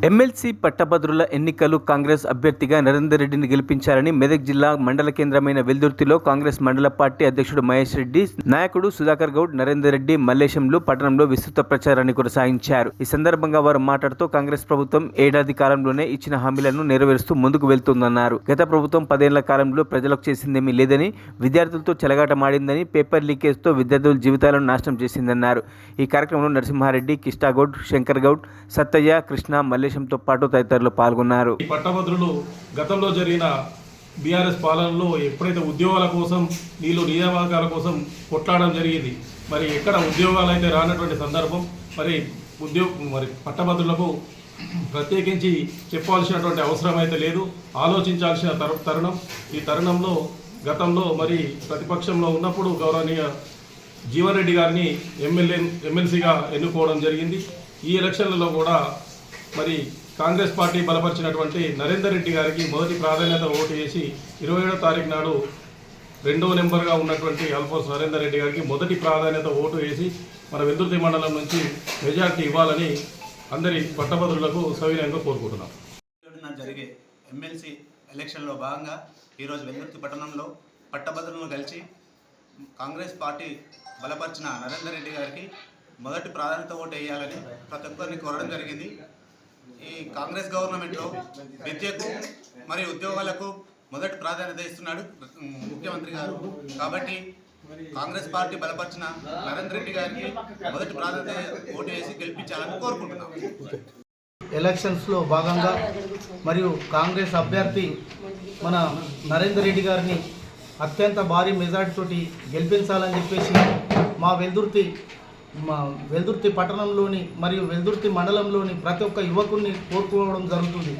MLC పట్టభద్రుల ఎన్నికలు కాంగ్రెస్ అభ్యర్థిగా నరేందర్ రెడ్డిని గెలిపించాలని మెదక్ జిల్లా మండల కేంద్రమైన వెల్దుర్తిలో కాంగ్రెస్ మండల పార్టీ అధ్యక్షుడు మహేష్ రెడ్డి, నాయకుడు సుధాకర్ గౌడ్, నరేందర్ రెడ్డి, మల్లేశంలు పట్టణంలో విస్తృత ప్రచారాన్ని కొనసాగించారు. ఈ సందర్భంగా వారు మాట్లాడుతూ కాంగ్రెస్ ప్రభుత్వం ఏడాది కాలంలోనే ఇచ్చిన హామీలను నెరవేరుస్తూ ముందుకు వెళ్తుందన్నారు. గత ప్రభుత్వం 10 ఏళ్ల కాలంలో ప్రజలకు చేసిందేమీ లేదని, విద్యార్థులతో చెలగాటమాడిందని, పేపర్ లీకేజ్తో విద్యార్థుల జీవితాలను నాశనం చేసిందన్నారు. ఈ కార్యక్రమంలో నరసింహారెడ్డి, కిష్టాగౌడ్, శంకర్ గౌడ్, సత్తయ్య, కృష్ణ, మల్లేశంతో పాటు తదితరులు పాల్గొన్నారు. ఈ పట్టభద్రులు గతంలో జరిగిన బీఆర్ఎస్ పాలనలో ఎప్పుడైతే ఉద్యోగాల కోసం నియామకాల కోసం కొట్లాడడం జరిగింది, మరి ఎక్కడ ఉద్యోగాలు అయితే రానటువంటి సందర్భం, మరి పట్టభద్రులకు ప్రత్యేకించి చెప్పాల్సినటువంటి అవసరం అయితే లేదు, ఆలోచించాల్సిన తరుణం. ఈ తరుణంలో గతంలో మరి ప్రతిపక్షంలో ఉన్నప్పుడు గౌరవనీయ జీవన్ రెడ్డి గారిని ఎమ్మెల్సీగా ఎన్నుకోవడం జరిగింది. ఈ ఎలక్షన్లలో కూడా మరి కాంగ్రెస్ పార్టీ బలపరిచినటువంటి నరేందర్ రెడ్డి గారికి మొదటి ప్రాధాన్యత ఓటు వేసి 27వ తారీఖు నాడు 2వ నెంబర్గా ఉన్నటువంటి అల్ఫోన్స్ నరేందర్ రెడ్డి గారికి మొదటి ప్రాధాన్యత ఓటు వేసి మన వెల్దుర్తి మండలం నుంచి మెజార్టీ ఇవ్వాలని అందరి పట్టభద్రులకు సవినయంగా కోరుకుంటున్నాం. జరిగే ఎమ్మెల్సీ ఎలక్షన్లో భాగంగా ఈరోజు వెల్దుర్తి పట్టణంలో పట్టభద్రులను కలిసి కాంగ్రెస్ పార్టీ బలపరిచిన నరేందర్ రెడ్డి గారికి మొదటి ప్రాధాన్యత ఓటు వేయాలని ప్రతి ఒక్కరిని కోరడం జరిగింది. ఈ కాంగ్రెస్ గవర్నమెంట్లో విద్యకు మరియు ఉద్యోగాలకు మొదటి ప్రాధాన్యత ఇస్తున్నాడు ముఖ్యమంత్రి గారు. కాబట్టి కాంగ్రెస్ పార్టీ బలపరిచిన నరేందర్ రెడ్డి గారికి మొదటి ప్రాధాన్యత ఓటు వేసి గెలిపించాలని కోరుకుంటున్నాం. ఎలక్షన్స్లో భాగంగా మరియు కాంగ్రెస్ అభ్యర్థి మన నరేందర్ రెడ్డి గారిని అత్యంత భారీ మెజార్టీతోటి గెలిపించాలని చెప్పేసి మా వెల్దుర్తి పట్టణంలోని మరియు వెల్దుర్తి మండలంలోని ప్రతి ఒక్క యువకుడిని కోరుకోవడం జరుగుతుంది.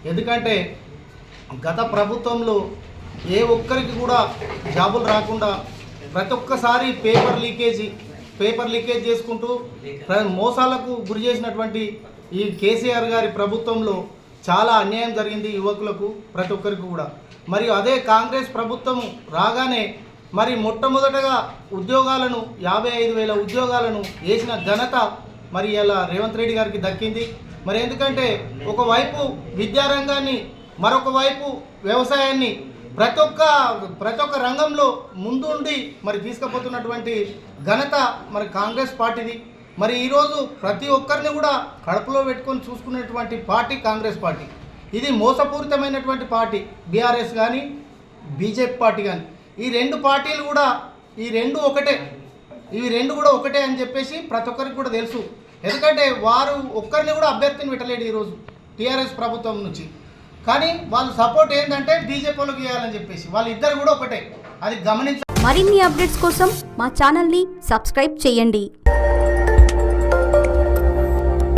ఎందుకంటే గత ప్రభుత్వంలో ఏ ఒక్కరికి కూడా జాబులు రాకుండా ప్రతి ఒక్కసారి పేపర్ లీకేజ్ చేసుకుంటూ మోసాలకు గురి చేసినటువంటి ఈ కేసీఆర్ గారి ప్రభుత్వంలో చాలా అన్యాయం జరిగింది యువకులకు, ప్రతి ఒక్కరికి కూడా. మరియు అదే కాంగ్రెస్ ప్రభుత్వం రాగానే మరి మొట్టమొదటగా ఉద్యోగాలను 55,000 ఉద్యోగాలను వేసిన ఘనత మరి ఇలా రేవంత్ రెడ్డి గారికి దక్కింది. మరి ఎందుకంటే ఒకవైపు విద్యారంగాన్ని, మరొక వైపు వ్యవసాయాన్ని ప్రతి ఒక్క రంగంలో ముందుండి మరి తీసుకుపోతున్నటువంటి ఘనత మరి కాంగ్రెస్ పార్టీది. మరి ఈరోజు ప్రతి ఒక్కరిని కూడా కడుపులో పెట్టుకొని చూసుకునేటువంటి పార్టీ కాంగ్రెస్ పార్టీ. ఇది మోసపూరితమైనటువంటి పార్టీ బీఆర్ఎస్ కానీ బీజేపీ పార్టీ కానీ. ఈ రెండు పార్టీలు కూడా ఇవి రెండు కూడా ఒకటే అని చెప్పేసి ప్రతి ఒక్కరికి కూడా తెలుసు. ఎందుకంటే వారు ఒక్కరిని కూడా అభ్యర్థిని పెట్టలేడు ఈరోజు టీఆర్ఎస్ ప్రభుత్వం నుంచి. కానీ వాళ్ళ సపోర్ట్ ఏంటంటే బీజేపీలోకి ఇవ్వాలని చెప్పేసి వాళ్ళిద్దరు కూడా ఒకటే, అది గమనించాలి. మరిన్ని అప్డేట్స్ కోసం మా ఛానల్ని సబ్స్క్రైబ్ చేయండి.